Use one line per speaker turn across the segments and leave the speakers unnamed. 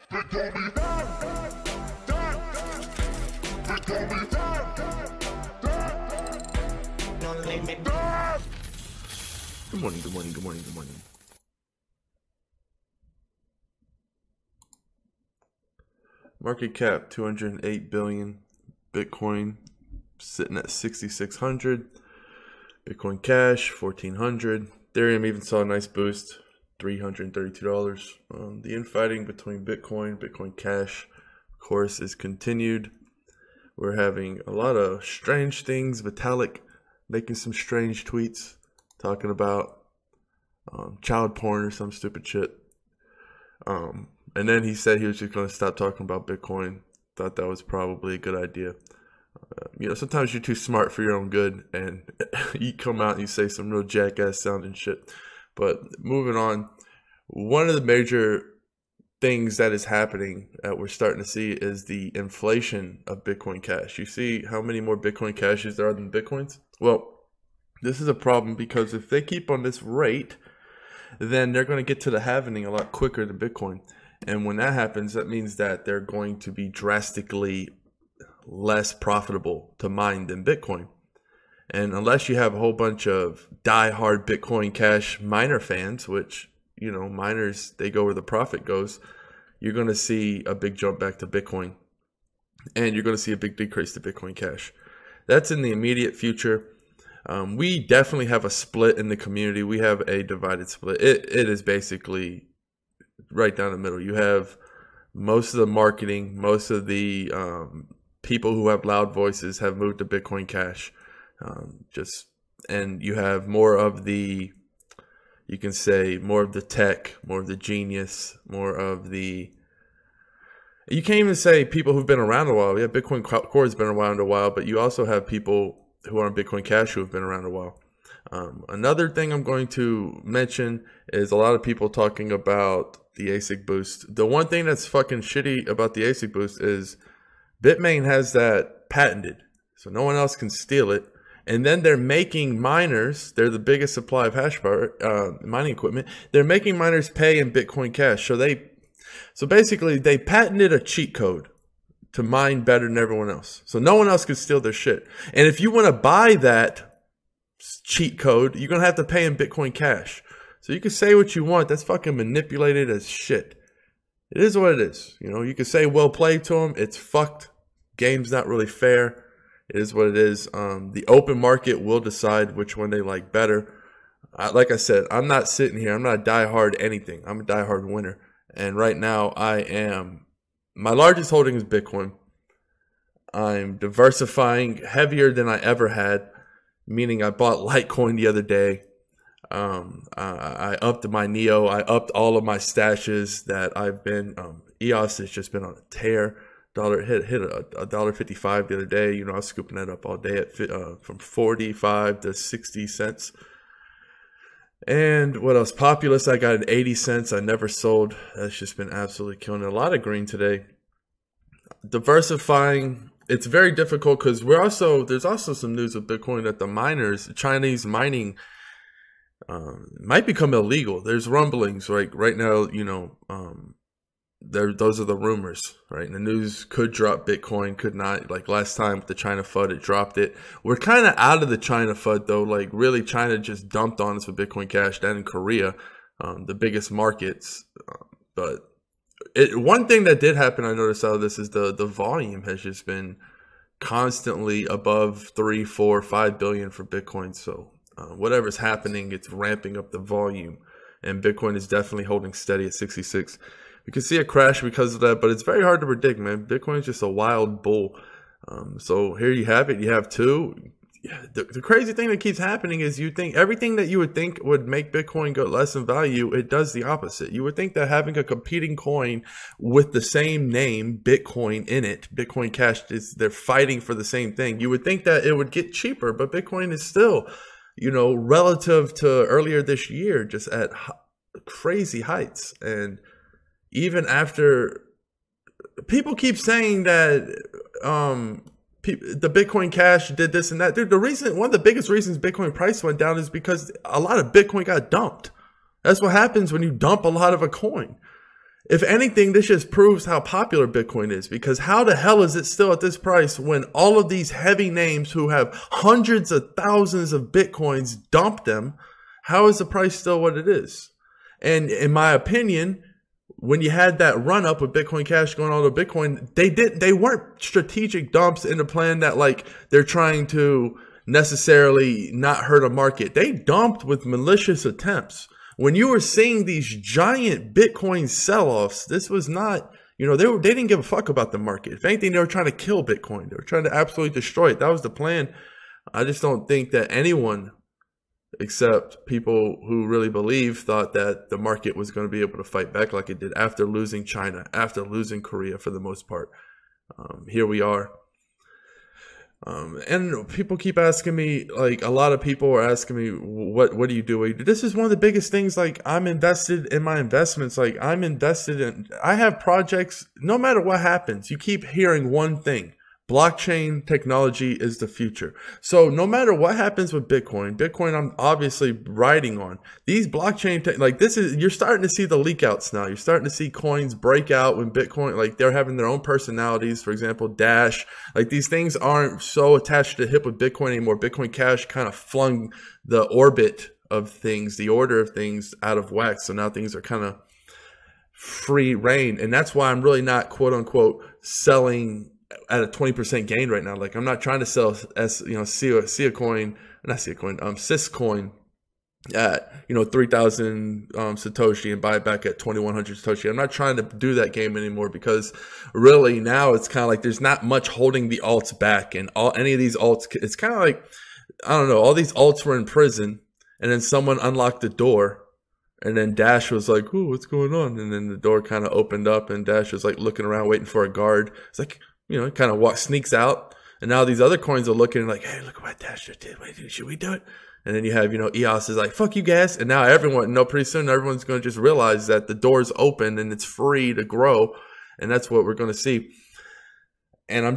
Good morning, good morning, good morning, good morning. Market cap 208 billion. Bitcoin sitting at 6,600. Bitcoin Cash 1,400. Ethereum even saw a nice boost, $332. The infighting between Bitcoin Cash, of course, is continued. We're having a lot of strange things. Vitalik making some strange tweets talking about child porn or some stupid shit. And then he said he was just going to stop talking about Bitcoin. Thought that was probably a good idea. You know, sometimes you're too smart for your own good, and you come out and you say some real jackass sounding shit. But moving on, one of the major things that is happening that we're starting to see is the inflation of Bitcoin Cash. You see how many more Bitcoin Cashes there are than Bitcoins? Well, this is a problem because if they keep on this rate, then they're going to get to the halvening a lot quicker than Bitcoin. And when that happens, that means that they're going to be drastically less profitable to mine than Bitcoin. And unless you have a whole bunch of die-hard Bitcoin Cash miner fans, which, you know, miners, they go where the profit goes, you're going to see a big jump back to Bitcoin. And you're going to see a big decrease to Bitcoin Cash. That's in the immediate future. We definitely have a split in the community. We have a divided split. It is basically right down the middle. You have most of the marketing, most of the people who have loud voices have moved to Bitcoin Cash. And you have more of the, you can say, more of the tech, more of the genius, more of the, you can't even say people who've been around a while. Yeah, Bitcoin Core has been around a while, but you also have people who are on Bitcoin Cash who have been around a while. Another thing I'm going to mention is a lot of people talking about the ASIC boost. The one thing that's fucking shitty about the ASIC boost is Bitmain has that patented, so no one else can steal it. And then they're making miners, they're the biggest supply of hash power, mining equipment. They're making miners pay in Bitcoin Cash. So basically they patented a cheat code to mine better than everyone else. So no one else can steal their shit. And if you want to buy that cheat code, you're going to have to pay in Bitcoin Cash. So you can say what you want. That's fucking manipulated as shit. It is what it is. You know, you can say well played to them. It's fucked. Game's not really fair. It is what it is. The open market will decide which one they like better. Like I said, I'm not sitting here. I'm not a diehard anything. I'm a diehard winner. And right now my largest holding is Bitcoin. I'm diversifying heavier than I ever had, meaning I bought Litecoin the other day. I upped my Neo. I upped all of my stashes that I've been, EOS has just been on a tear. Hit $1.55 the other day. You know, I was scooping that up all day at from 45 to 60 cents. And what else? Populous, I got at 80 cents. I never sold. That's just been absolutely killing it. A lot of green today. Diversifying, it's very difficult because there's also some news with Bitcoin that the miners, Chinese mining, might become illegal. There's rumblings right now. You know, those are the rumors, right? And the news could drop Bitcoin, could not. Like last time with the China FUD, it dropped it. We're kind of out of the China FUD though. Like really, China just dumped on us with Bitcoin Cash. That in Korea, the biggest markets. But one thing that did happen, I noticed out of this, is the volume has just been constantly above 3, 4, 5 billion for Bitcoin. So whatever's happening, it's ramping up the volume, and Bitcoin is definitely holding steady at 66. You can see a crash because of that, but it's very hard to predict, man. Bitcoin is just a wild bull. So here you have it. You have two. The crazy thing that keeps happening is you think everything that you would think would make Bitcoin go less in value, it does the opposite. You would think that having a competing coin with the same name, Bitcoin, in it, Bitcoin Cash, they're fighting for the same thing. You would think that it would get cheaper, but Bitcoin is still, you know, relative to earlier this year, just at crazy heights. And even after people keep saying that the Bitcoin Cash did this and that, dude, one of the biggest reasons Bitcoin price went down is because a lot of Bitcoin got dumped. That's what happens when you dump a lot of a coin. If anything, this just proves how popular Bitcoin is, because how the hell is it still at this price when all of these heavy names who have hundreds of thousands of Bitcoins dump them? How is the price still what it is? And in my opinion, when you had that run up with Bitcoin Cash going all to Bitcoin, they weren't strategic dumps in the plan that like they're trying to necessarily not hurt a market. They dumped with malicious attempts. When you were seeing these giant Bitcoin sell-offs, this was not, you know, they didn't give a fuck about the market. If anything, they were trying to kill Bitcoin. They were trying to absolutely destroy it. That was the plan. I just don't think that anyone, except people who really believe, thought that the market was going to be able to fight back like it did after losing China, after losing Korea for the most part. Here we are. And people keep asking me, like a lot of people are asking me, what do you do? This is one of the biggest things. Like I'm invested in my investments. Like I'm invested in, I have projects, no matter what happens, you keep hearing one thing. Blockchain technology is the future. So no matter what happens with Bitcoin I'm obviously riding on. These blockchain, like this is, you're starting to see the leak outs now. You're starting to see coins break out when Bitcoin, like they're having their own personalities. For example, Dash, like these things aren't so attached to the hip with Bitcoin anymore. Bitcoin Cash kind of flung the orbit of things, the order of things out of whack. So now things are kind of free reign. And that's why I'm really not quote unquote selling at a 20% gain right now. Like I'm not trying to sell Cia coin at 3,000 Satoshi and buy it back at 2,100 Satoshi. I'm not trying to do that game anymore, because really now it's kind of like there's not much holding the alts back, and any of these alts, it's kind of like, I don't know, all these alts were in prison and then someone unlocked the door. And then Dash was like, "Ooh, what's going on?" And then the door kind of opened up and Dash was like looking around waiting for a guard. It's like, kind of sneaks out. And now these other coins are looking like, "Hey, look what Dash just did. Should we do it?" And then you have, EOS is like, "Fuck you guys." And now everyone, pretty soon everyone's going to just realize that the door's open and it's free to grow. And that's what we're going to see. And I'm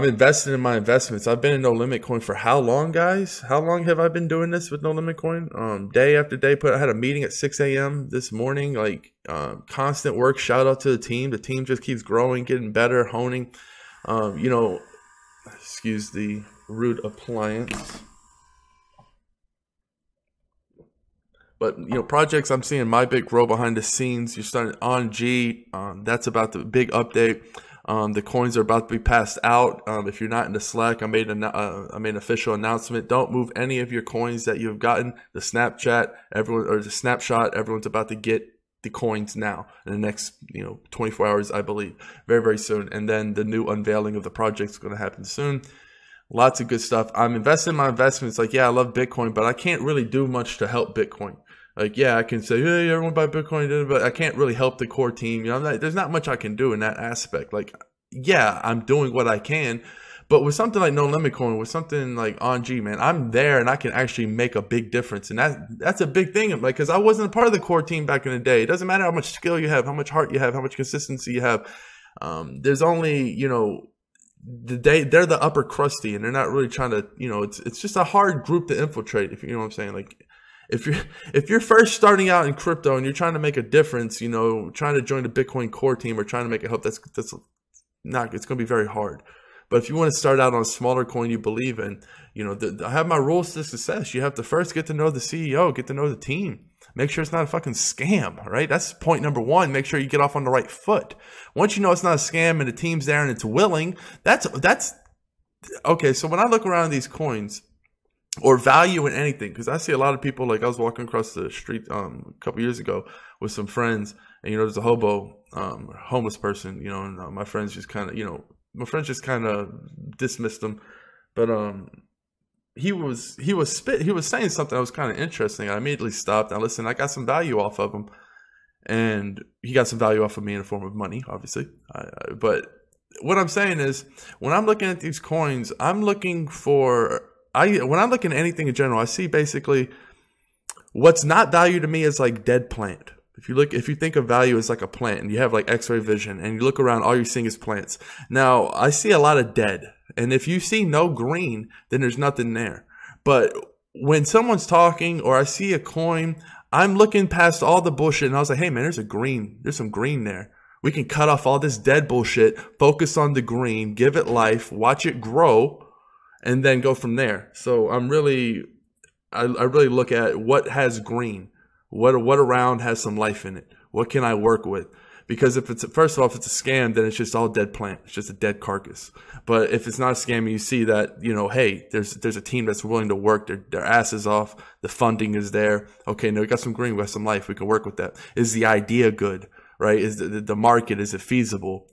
invested in my investments. I've been in No Limit Coin for how long, guys? How long have I been doing this with No Limit Coin? Day after day. I had a meeting at 6 a.m. this morning, constant work. Shout out to the team. The team just keeps growing, getting better, honing. Excuse the rude appliance. But, projects I'm seeing MyBit grow behind the scenes. You're starting on G. That's about the big update. The coins are about to be passed out. If you're not in the Slack, I made an official announcement. Don't move any of your coins that you've gotten. The snapshot, everyone's about to get the coins now in the next 24 hours, I believe, very, very soon. And then the new unveiling of the project is going to happen soon. Lots of good stuff. I'm investing in my investments. I love Bitcoin, but I can't really do much to help Bitcoin. I can say, "Hey, everyone buy Bitcoin," but I can't really help the core team. There's not much I can do in that aspect. I'm doing what I can, but with something like No Limit Coin, with something like On G, man, I'm there and I can actually make a big difference. And that's a big thing. Because I wasn't a part of the core team back in the day. It doesn't matter how much skill you have, how much heart you have, how much consistency you have. There's only, they're the upper crusty, and they're not really trying to, it's just a hard group to infiltrate, if you know what I'm saying. If you're first starting out in crypto and you're trying to make a difference, trying to join the Bitcoin core team or trying to make it help, it's going to be very hard. But if you want to start out on a smaller coin you believe in, I have my rules to success. You have to first get to know the CEO, get to know the team. Make sure it's not a fucking scam, right? That's point number one. Make sure you get off on the right foot. Once you know it's not a scam and the team's there and it's willing, that's okay. So when I look around these coins, or value in anything, because I see a lot of people, I was walking across the street a couple years ago with some friends, and there's a homeless person, and my friends just kind of dismissed him, but he was saying something that was kind of interesting. I immediately stopped. Now listen, I got some value off of him, and he got some value off of me in the form of money, obviously. But what I'm saying is, when I'm looking at these coins, I'm looking for. When I'm looking at anything in general, I see basically what's not value to me is like dead plant. If you think of value as like a plant and you have X-ray vision and you look around, all you're seeing is plants. Now, I see a lot of dead. And if you see no green, then there's nothing there. But when someone's talking or I see a coin, I'm looking past all the bullshit and I was like, hey man, there's some green there. We can cut off all this dead bullshit, focus on the green, give it life, watch it grow, and then go from there. So I really look at what has green, what around has some life in it. What can I work with? Because if it's, first of all, if it's a scam, then it's just all dead plant. It's just a dead carcass. But if it's not a scam and you see that, you know, hey, there's a team that's willing to work their asses off, the funding is there. Okay, now we got some green, we got some life, we can work with that. Is the idea good, right? Is the market, is it feasible?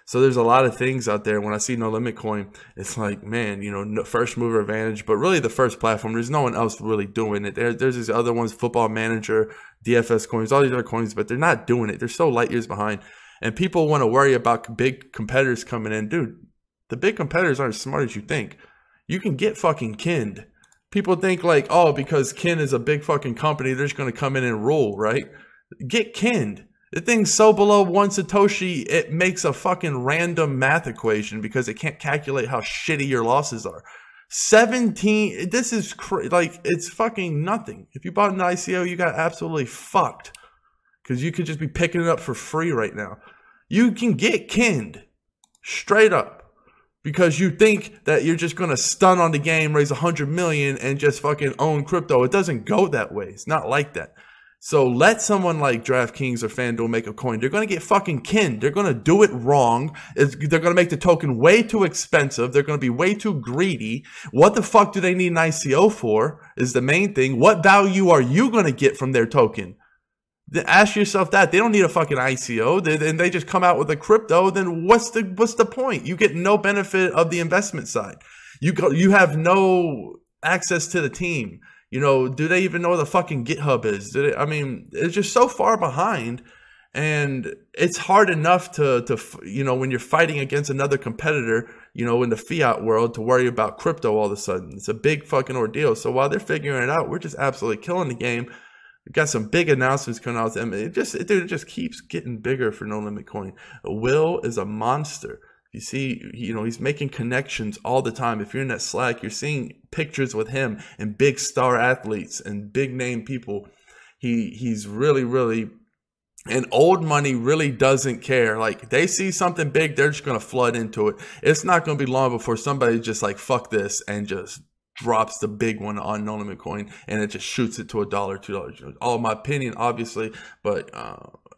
So there's a lot of things out there. When I see No Limit Coin, it's like, man, you know, first mover advantage, but really the first platform. There's no one else really doing it. There's these other ones, Football Manager, DFS coins, all these other coins, but they're not doing it. They're so light years behind. And people want to worry about big competitors coming in. Dude, the big competitors aren't as smart as you think. You can get fucking kinned. People think like, oh, because Kin is a big fucking company, they're just going to come in and rule, right? Get kinned. The thing's so below 1 Satoshi, it makes a fucking random math equation because it can't calculate how shitty your losses are. 17, this is like, it's fucking nothing. If you bought an ICO, you got absolutely fucked because you could just be picking it up for free right now. You can get kinned straight up because you think that you're just going to stun on the game, raise 100 million and just fucking own crypto. It doesn't go that way. It's not like that. So let someone like DraftKings or FanDuel make a coin. They're going to get fucking kinned. They're going to do it wrong. They're going to make the token way too expensive. They're going to be way too greedy. What the fuck do they need an ICO for is the main thing. What value are you going to get from their token? Then ask yourself that. They don't need a fucking ICO. They just come out with a crypto. Then what's the point? You get no benefit of the investment side. You have no access to the team. You know, do they even know where the fucking GitHub is? I mean, it's just so far behind, and it's hard enough to you know, when you're fighting against another competitor, you know, in the fiat world, to worry about crypto all of a sudden. It's a big fucking ordeal. So while they're figuring it out, we're just absolutely killing the game. We've got some big announcements coming out. It just keeps getting bigger for No Limit Coin. Will is a monster. You see, you know, he's making connections all the time. If you're in that Slack, you're seeing pictures with him and big star athletes and big name people. He's really, and old money really doesn't care. Like, they see something big, they're just going to flood into it. It's not going to be long before somebody just like, fuck this, and just drops the big one on No Limit Coin and it just shoots it to $1, $2. All my opinion, obviously, but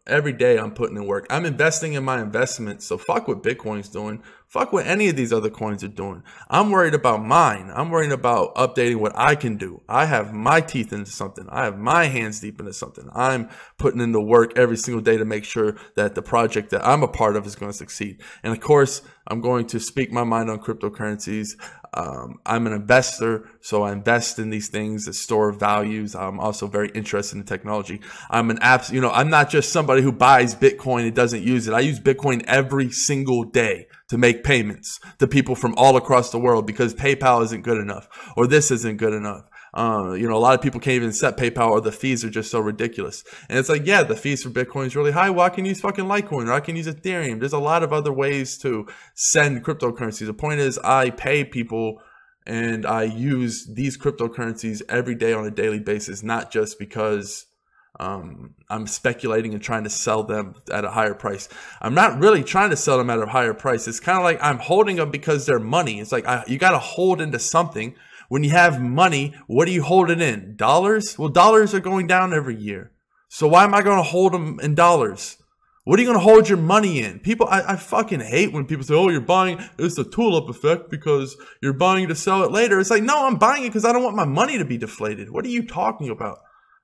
every day I'm putting in work. I'm investing in my investments. So fuck what Bitcoin's doing. Fuck what any of these other coins are doing. I'm worried about mine. I'm worried about updating what I can do. I have my teeth into something. I have my hands deep into something. I'm putting in the work every single day to make sure that the project that I'm a part of is going to succeed. And of course, I'm going to speak my mind on cryptocurrencies. I'm an investor, so I invest in these things that store values. I'm also very interested in technology. I'm not just somebody who buys Bitcoin and doesn't use it. I use Bitcoin every single day to make payments to people from all across the world because PayPal isn't good enough or this isn't good enough. You know, a lot of people can't even accept PayPal or the fees are just so ridiculous. And it's like, yeah, the fees for Bitcoin is really high. Well, I can use fucking Litecoin or I can use Ethereum. There's a lot of other ways to send cryptocurrencies. The point is I pay people and I use these cryptocurrencies every day on a daily basis, not just because I'm speculating and trying to sell them at a higher price. I'm not really trying to sell them at a higher price. It's kind of like I'm holding them because they're money. It's like you got to hold into something. When you have money, what are you holding in? Dollars? Well, dollars are going down every year. So why am I going to hold them in dollars? What are you going to hold your money in? People, I fucking hate when people say, oh, you're buying, it's a tulip effect because you're buying to sell it later. It's like, no, I'm buying it because I don't want my money to be deflated. What are you talking about?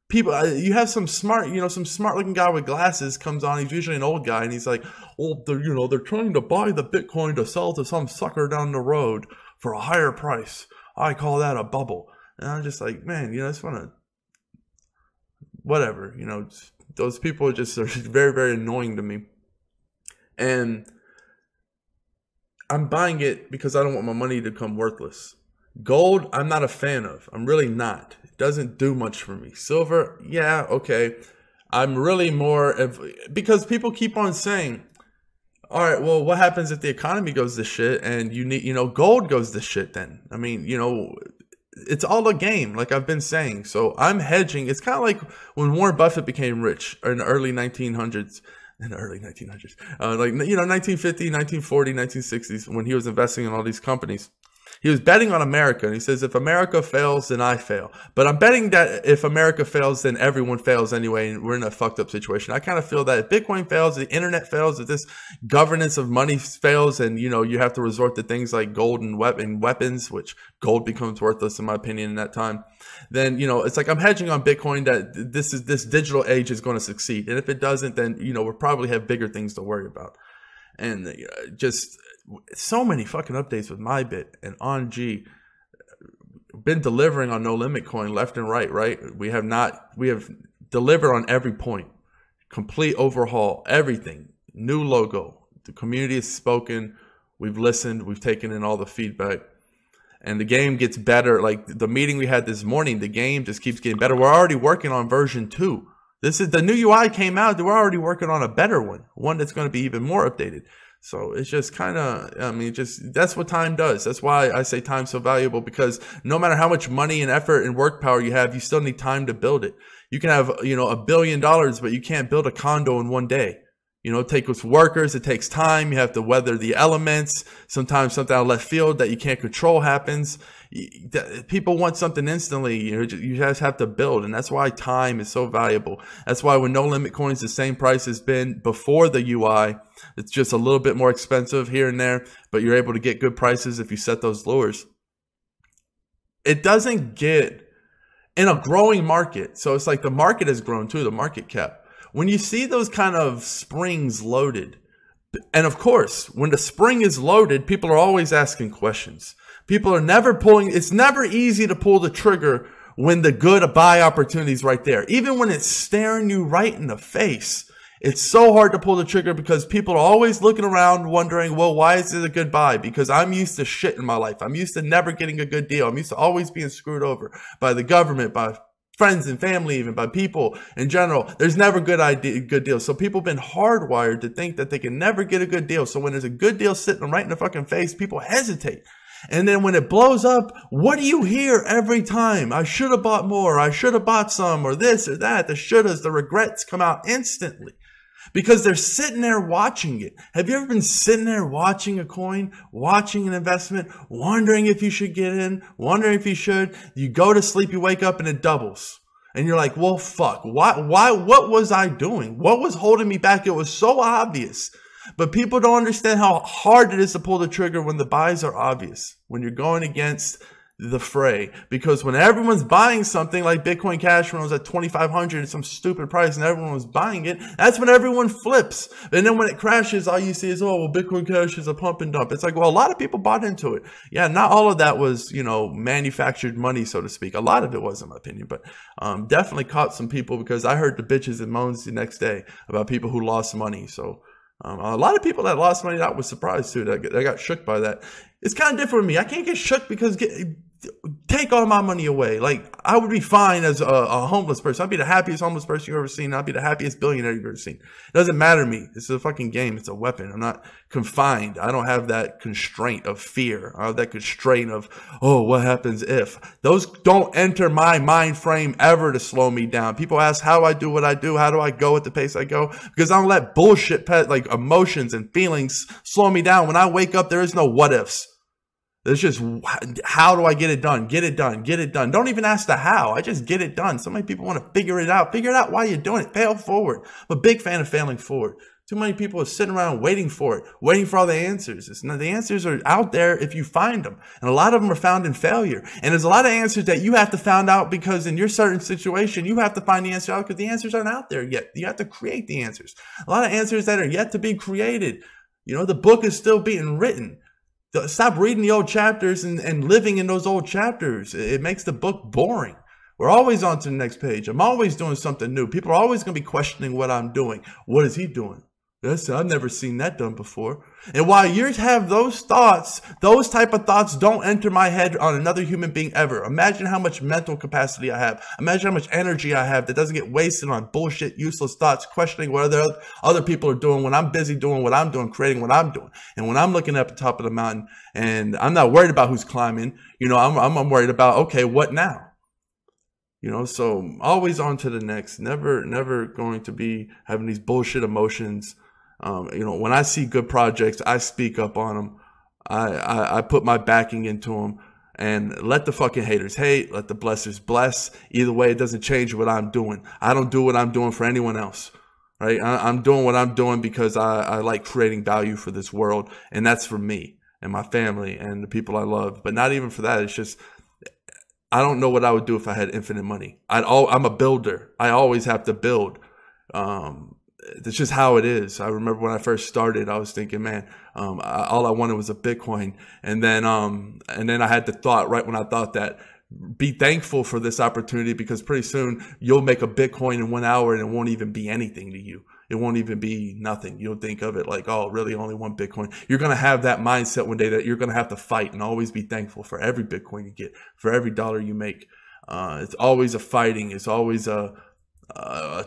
People, you have some smart looking guy with glasses comes on. He's usually an old guy, and he's like, well, they're trying to buy the Bitcoin to sell to some sucker down the road for a higher price. I call that a bubble. And I'm just like, man, I just want to, whatever, those people just are very, very annoying to me. And I'm buying it because I don't want my money to become worthless. Gold, I'm not a fan of. I'm really not. It doesn't do much for me. Silver, yeah, okay. I'm really more of, because people keep on saying, all right, well, what happens if the economy goes to shit and you need, gold goes to shit then? I mean, it's all a game, like I've been saying. So I'm hedging. It's kind of like when Warren Buffett became rich in the early 1900s. In the early 1900s, like, you know, 1950, 1940, 1960s, when he was investing in all these companies. He was betting on America, and he says, if America fails, then I fail. But I'm betting that if America fails, then everyone fails anyway, and we're in a fucked up situation. I kind of feel that if Bitcoin fails, the internet fails, if this governance of money fails, and, you know, you have to resort to things like gold and weapons, which gold becomes worthless in my opinion in that time, then, you know, it's like I'm hedging on Bitcoin that this digital age is going to succeed. And if it doesn't, then, you know, we'll probably have bigger things to worry about. And just so many fucking updates with MyBit and OnG. Been delivering on No Limit Coin left and right. We have delivered on every point. Complete overhaul, everything. New logo. The community has spoken. We've listened. We've taken in all the feedback. And the game gets better. Like the meeting we had this morning, the game just keeps getting better. We're already working on version 2. This is the new UI came out. We're already working on a better one that's going to be even more updated. So it's just kind of, I mean, just that's what time does. That's why I say time's so valuable, because no matter how much money and effort and work power you have, you still need time to build it. You can have, you know, $1 billion, but you can't build a condo in one day. You know, it takes workers, it takes time. You have to weather the elements. Sometimes something out of left field that you can't control happens. People want something instantly. You just have to build, and that's why time is so valuable. That's why when No Limit Coin's the same price has been before the UI, it's just a little bit more expensive here and there, but you're able to get good prices if you set those lures. It doesn't get in a growing market. So it's like the market has grown too, the market cap. When you see those kind of springs loaded, and of course, when the spring is loaded, people are always asking questions. People are never pulling. It's never easy to pull the trigger when the good buy opportunity is right there. Even when it's staring you right in the face, it's so hard to pull the trigger because people are always looking around wondering, well, why is it a good buy? Because I'm used to shit in my life. I'm used to never getting a good deal. I'm used to always being screwed over by the government, by friends and family, even by people in general. There's never good deals. So people have been hardwired to think that they can never get a good deal. So when there's a good deal sitting right in the fucking face, people hesitate. And then when it blows up, what do you hear every time? I should have bought more. I should have bought some, or this or that. The shouldas, the regrets come out instantly because they're sitting there watching it. Have you ever been sitting there watching a coin, watching an investment, wondering if you should get in, wondering if you should? You go to sleep, you wake up and it doubles. And you're like, well, fuck, what was I doing? What was holding me back? It was so obvious. But people don't understand how hard it is to pull the trigger when the buys are obvious, when you're going against the fray. Because when everyone's buying something like Bitcoin Cash, when it was at 2,500 at some stupid price and everyone was buying it, that's when everyone flips. And then when it crashes, all you see is, oh, well, Bitcoin Cash is a pump and dump. It's like, well, a lot of people bought into it. Yeah, not all of that was, you know, manufactured money, so to speak. A lot of it was, in my opinion, but definitely caught some people because I heard the bitches and moans the next day about people who lost money. So a lot of people that lost money, I was surprised too. That got shook by that. It's kind of different with me. I can't get shook because take all my money away. Like, I would be fine as a homeless person. I'd be the happiest homeless person you've ever seen. I'd be the happiest billionaire you've ever seen. It doesn't matter to me. It's a fucking game. It's a weapon. I'm not confined. I don't have that constraint of fear. I have that constraint of, oh, what happens if? Those don't enter my mind frame ever to slow me down. People ask how I do what I do. How do I go at the pace I go? Because I don't let bullshit, like emotions and feelings slow me down. When I wake up, there is no what ifs. It's just, how do I get it done? Get it done. Get it done. Don't even ask the how. I just get it done. So many people want to figure it out. Figure it out while you're doing it. Fail forward. I'm a big fan of failing forward. Too many people are sitting around waiting for it, waiting for all the answers. The answers are out there if you find them. And a lot of them are found in failure. And there's a lot of answers that you have to find out because in your certain situation, you have to find the answer out because the answers aren't out there yet. You have to create the answers. A lot of answers that are yet to be created. You know, the book is still being written. Stop reading the old chapters and living in those old chapters. It makes the book boring. We're always on to the next page. I'm always doing something new. People are always going to be questioning what I'm doing. What is he doing? I've never seen that done before. And while you have those thoughts, those type of thoughts don't enter my head on another human being ever. Imagine how much mental capacity I have. Imagine how much energy I have that doesn't get wasted on bullshit, useless thoughts, questioning what other people are doing when I'm busy doing what I'm doing, creating what I'm doing. And when I'm looking up the top of the mountain and I'm not worried about who's climbing, you know, I'm worried about, okay, what now? You know, so always on to the next, never going to be having these bullshit emotions. You know, when I see good projects, I speak up on them. I put my backing into them, and let the fucking haters hate, let the blessers bless. Either way, it doesn't change what I'm doing. I don't do what I'm doing for anyone else, right? I'm doing what I'm doing because I like creating value for this world, and that's for me and my family and the people I love. But not even for that. It's just, I don't know what I would do if I had infinite money. I'm a builder. I always have to build. That's just how it is. I remember when I first started, I was thinking, man, all I wanted was a Bitcoin. And then I had the thought right when I thought that, be thankful for this opportunity, because pretty soon you'll make a Bitcoin in 1 hour and it won't even be anything to you. It won't even be nothing. You'll think of it like, oh, really only one Bitcoin. You're going to have that mindset one day that you're going to have to fight, and always be thankful for every Bitcoin you get, for every dollar you make. It's always a fighting. It's always a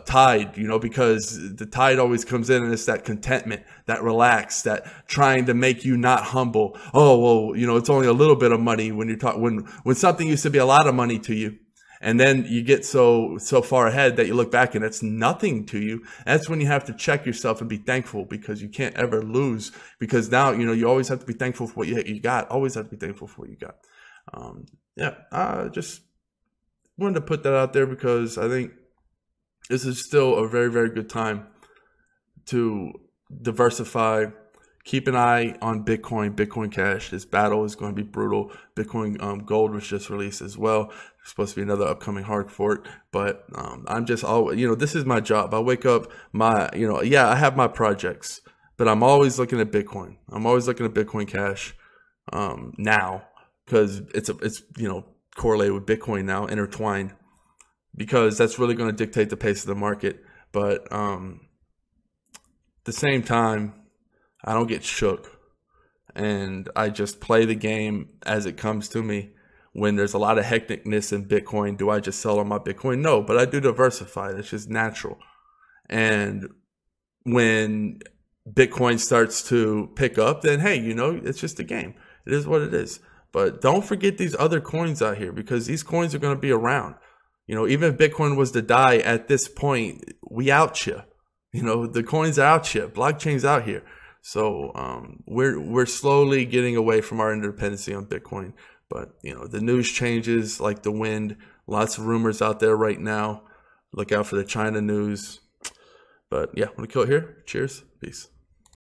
tide, you know, because the tide always comes in, and it's that contentment, that relax, that trying to make you not humble. Oh, well, you know, it's only a little bit of money when you're talking, when something used to be a lot of money to you. And then you get so far ahead that you look back and it's nothing to you. That's when you have to check yourself and be thankful, because you can't ever lose, because now, you know, you always have to be thankful for what you got. Always have to be thankful for what you got. I just wanted to put that out there, because I think this is still a very, very good time to diversify. Keep an eye on Bitcoin, Bitcoin Cash. This battle is going to be brutal. Bitcoin Gold was just released as well. There's supposed to be another upcoming hard fork, but I'm just always, you know, this is my job. I wake up, I have my projects, but I'm always looking at Bitcoin. I'm always looking at Bitcoin Cash now, because it's you know, correlated with Bitcoin now, intertwined, because that's really going to dictate the pace of the market. But at the same time, I don't get shook, and I just play the game as it comes to me. When there's a lot of hecticness in Bitcoin, do I just sell on my Bitcoin? No, but I do diversify. It's just natural. And when Bitcoin starts to pick up, then hey, you know, it's just a game. It is what it is. But don't forget these other coins out here, because these coins are going to be around. You know, even if Bitcoin was to die at this point, we out here. You know, the coins are out here. Blockchain's out here. So we're slowly getting away from our interdependency on Bitcoin. But, you know, the news changes like the wind. Lots of rumors out there right now. Look out for the China news. But yeah, I'm going to kill it here. Cheers. Peace.